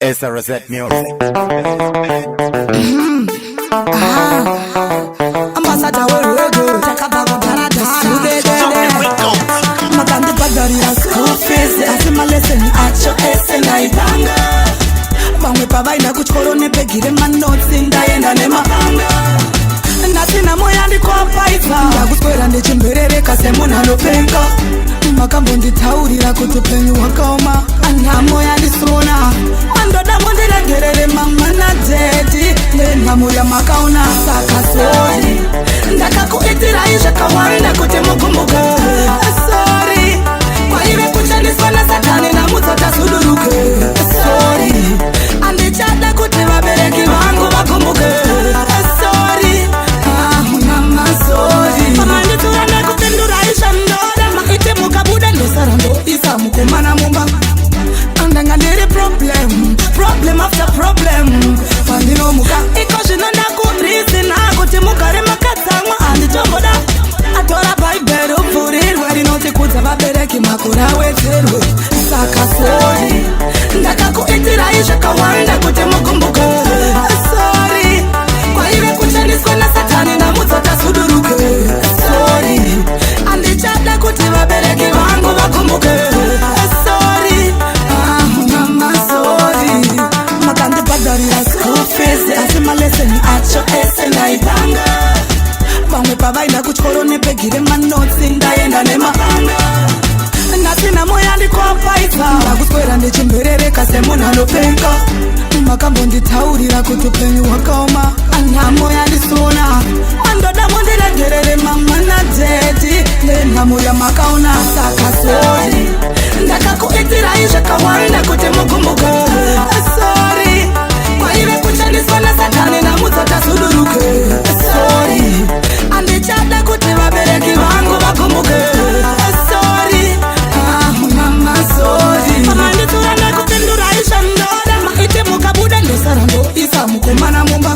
SRZ Music. Ambassador wewe takababa paradise magandi bagari ya school fees asema lesson acho naibanga bamwe pabaina kuchikoro nebegire manotsi ndaenda nemahanga nasina moya ndikopaidza ndakuswera ndechimberereka semunhu anopenga makambonditaurira kuti upenyu hwakaoma anhamo yandisona andoda mondiregerere mama nadhedhi nenhamo yamakaona saka sori ndakakuitirai zvakawanda kuti mugumbuke sori kwaive kushandiswa nasatani namutso tasuduruke sori andichada kuti vabereki vangu vagumbuke sori mama sori amanditsura nekupindurai zvandoda maite mukabuda ndosara ndoisa mukomana mumba andanga ndiri problem after problem pandinomuka iko zvino ndakurisina kuti mugare makatsamwa handitomboda atora bhaibheri upfurirwe rinotikudza vabereki makura wedzerwe saka sori ndakakuitirai zvakawanda kuti mugumbuke sori kwaive kushandiswa nasatani namutso tasuduruke sori andichada kuti vabereki vangu vagumbuke sori mama sori makandibhadharira school fees asi malesson acho ese ndaibanga vamwe pavaenda kuchikoro nebhegire manotsi ndaenda nemahanga nasina moya ndikopaidza ndakuswera ndechimberereka semunhu anopenga makambonditaurira kuti upenyu hwakaoma anhamo yandisona andoda mondiregerere mama nadhedhi nenhamo yamakaona saka sori ndakakuitirai zvakawanda kuti mugumbuke sori kwaive kushandiswa nasatani namutso tasuduruke sori andichada kuti vabereki vangu vagumbuke sori mama sori amanditsura nekupindurai zvandoda maite mukabuda ndosara ndoisa mukomana mumba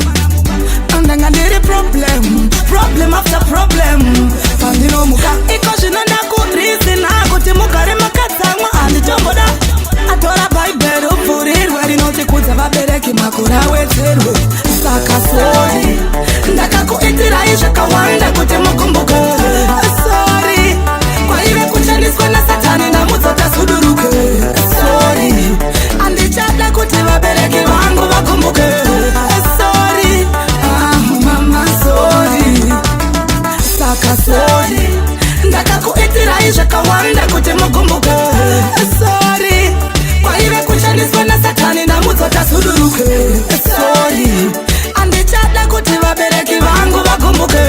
andanga ndiri problem after problem pandinomuka iko zvino ndakurisina kuti mugare makatsamwa handitomboda atora bhaibheri upfurirwe rinotikudza vabereki makura wedzerwe saka sori ndakakuitirai zvakawanda kuti mugumbuke sori kwaive kushandiswa nasatani namutso tasuduruke sori andichada kuti vabereki vangu vagumbuke sori mama sori saka sori ndakakuitirai zvakawanda kuti mugumbuke sori kwaive kushandiswa nasatani namutso tasuduruke sori andichada kuti vabereki vangu vagumbuke